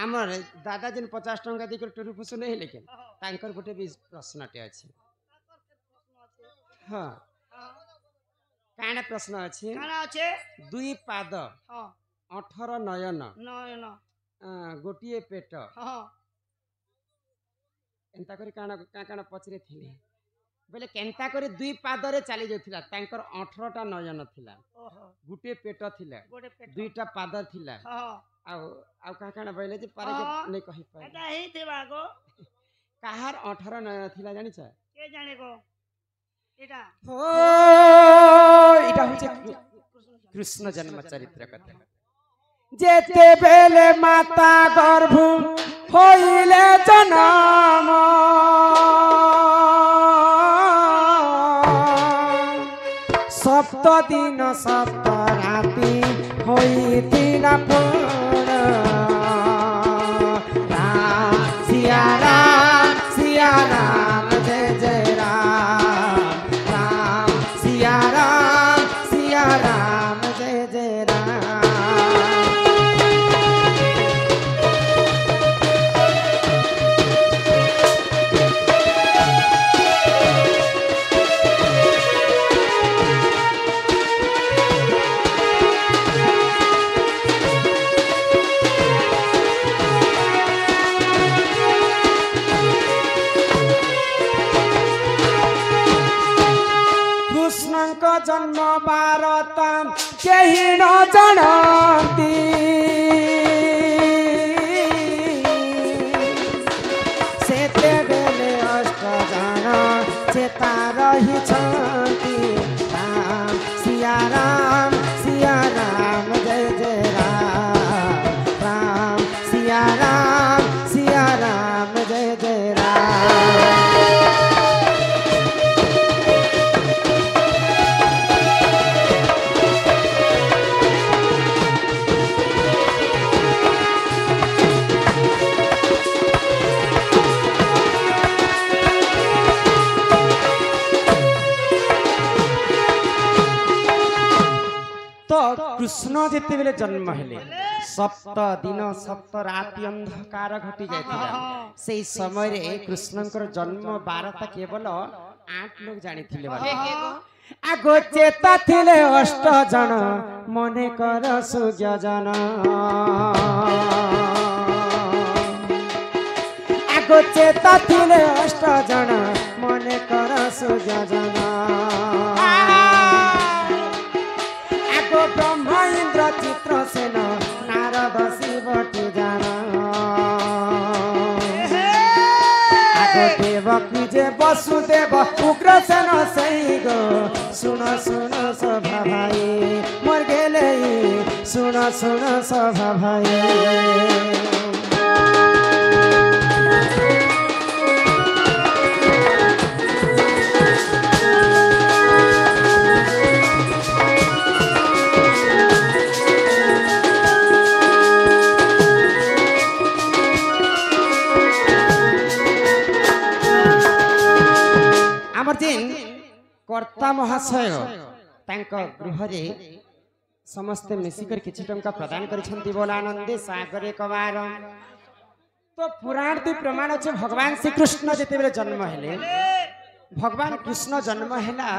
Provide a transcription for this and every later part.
आमर दादा जिन 50 टंका देकर टुरु फुसु नहीं लेकिन तांकर गोटे भी प्रश्नटे अछि हां काना प्रश्न अछि काना अछि दुई पाद हां 18 नयन नयन गोटिए पेट हां एंता करी काना काना पचरे थिले बोले केंता करी दुई पाद रे चली जाउथिला तांकर 18 टा नयन थिला गुटे पेट थिला दुईटा पाद थिला हां आ का काना बोले जे पारे के नै कहि पाए एटा ही देबा गो काहार 18 नयन थिला जानि छ के जाने गो एटा ओ इटा होचे कृष्ण जन्म चरित्र कथा जेते बेले माता गर्भ होइले जन्म सप्त दिन सप्त राति होइथिला पूर्ण सिया राम जय जय राम राम सिया राम जय जय राम जन्म भारत केही न जानती सेते बेले अष्ट जन चेता रही राम सिया राम जय जय राम राम सिया राम जय जय राम कृष्ण जिते बेले जन्म हेले सप्त दिन सप्त राति अंधकार घटी जाइथिला सेई समय रे कृष्णकर जन्म वार्ता केवल 8 लोग जानिथिले आगो चेता थिले 8 जन मने कर सुज्ञ जन आगो चेता थिले 8 जन मने कर सुज्ञ जन ब्रह्मा इंद्र चित्रसेन नारद शिव जान आगो देवकी जे वसुदेव उग्रसेन सही गो सुन सभा भाई मोर गेले सुन सभा भाई कर्ता महाशय गृह समस्ते मिसिकर किछि टंका प्रदान करिसंती बोल आनंदे सागरे कवार तो पुराण दी प्रमाण अछि भगवान श्री कृष्ण जेते बेले जन्म हेले भगवान कृष्ण जन्म हेला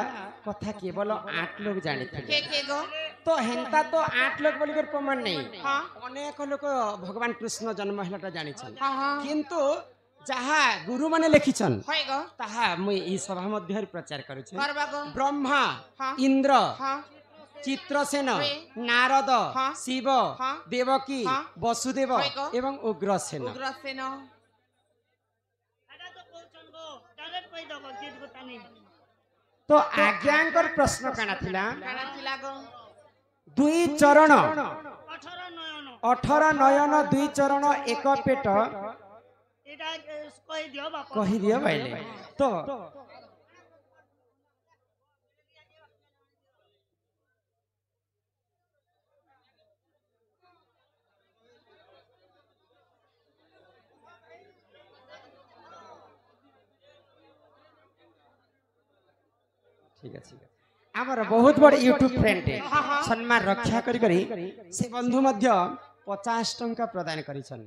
कथा केवल 8 लोग जानिथिले के गो तो हेंता तो 8 लोग बोलिकर प्रमाण नहीं अनेक लोग भगवान कृष्ण जन्म हेलाटा जानिछन किंतु जहा गुरु माने लिखिछन ताहा मुई ई सभा मध्य प्रचार करूछ ब्रह्मा इंद्र चित्रसेन नारद शिव देवकी वसुदेव एवं उग्रसेन तो आज्ञांकर प्रश्न काना थिला दुई चरण 18 नयन दुई चरण एक पेट कही दियो भाई तो ठीक है आमर बहुत बड़ यूट्यूब फ्रेंड सम्मान रक्षा करी से बंधु मध्य 50 टंका प्रदान करिछन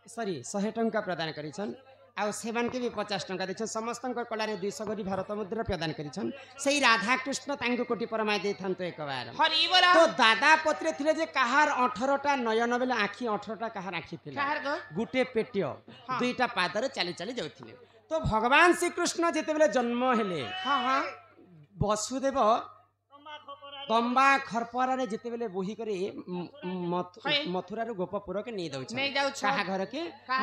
सॉरी 100 टंका प्रदान करिछन आउ सेवन के भी 50 टंका देछन समस्त कलारे 200 गरी भारत मुद्रा प्रदान करिछन सेही राधा कृष्ण तांको कोटि परमाय देथन तो एक बार हरि बोला तो दादा पत्रे थिले जे कहार 18 टा नयन बेले आखी 18 टा कहार आखी थिले काहर गो गुटे पेटियो दुईटा पादरे चली चली जाउथिले तो भगवान श्री कृष्ण जेते बेले जन्म हेले हां हां वसुदेव तंबा खरपरा रे जेते बेले बोही करे मथुरा रो गोपपुर के नहीं दउछ नहीं जाउ कहा घर के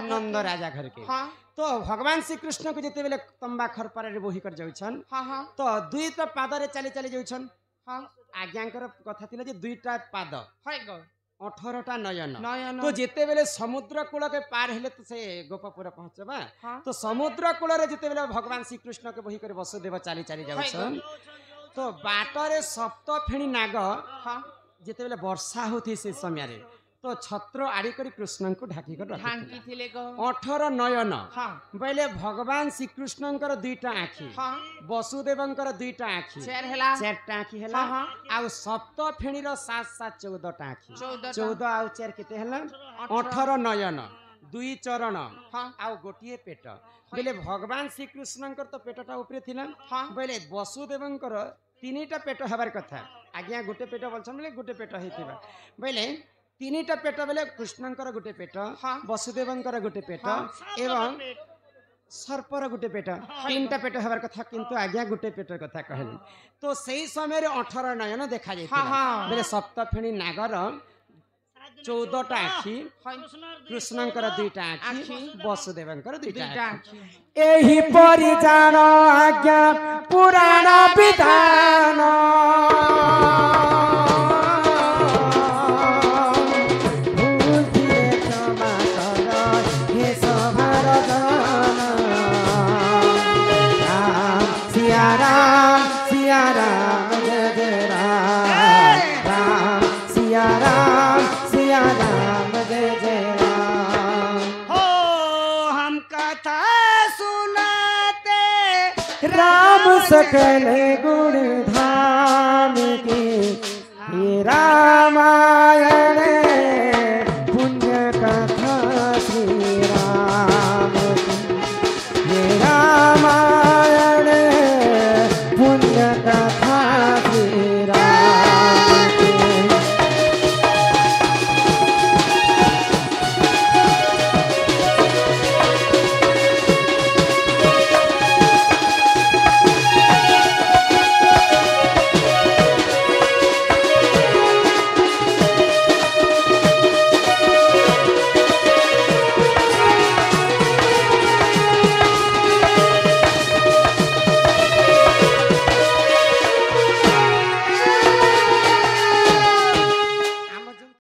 नंद राजा घर के हां तो भगवान श्री कृष्ण को जेते बेले तंबा खरपरा रे बोही कर जाउछन हां हां तो दुईटा पादरे चली चली जाउछन हां आज्ञाकर कथा थिले जे दुईटा पाद हाय गो 18 टा नयन नयन तो जेते बेले समुद्र कूल के पार हेले तो से गोपपुर पहुंचबा हाँ। तो समुद्र कूल रे जेते बेले भगवान श्री कृष्ण के बही करे वसुदेव चाली चाली जाउछन तो बाटरे सप्त फेणी नाग हां जेते बेले वर्षा होती से समय रे तो छत्र आड़ी करी कृष्ण को ढाकी कर ढांकी थिले गो 18 नयन हां बेले भगवान श्री कृष्णंकर दुईटा आखी हां वसुदेवंकर दुईटा आखी चेर हेला चारटा आखी हेला हाँ, आउ सप्त फेणी रो 7 7 14 टा आखी 14 आउ चार केते हेला 18 नयन दुई चरण हां आउ गोटिए पेट बेले भगवान श्री कृष्णंकर तो पेटटा ऊपरे थिला हां बेले वसुदेवंकर तीनटा पेट हबार कथा आज्ञा गोटे पेट बोलछन बेले गोटे पेट हेतिबा बेले तीनटा पेट बेले कृष्णंकर गोटे पेट हाँ। वसुदेवंकर गोटे पेट एवं सर्पर गोटे पेट तीनटा पेट हबार कथा किंतु आज्ञा गोटे पेट कथा कहले तो सही समय रे 18 नयन देखा जाय हाँ, हाँ। बेले सप्तफेणी नागर 14 टा आखी कृष्णंकर दुईटा आखी वसुदेवंकर दुईटा आखी एही परि जान आज्ञा पुराण विधान सकल गुण धाम की ये रामायण पुण्य कथा श्री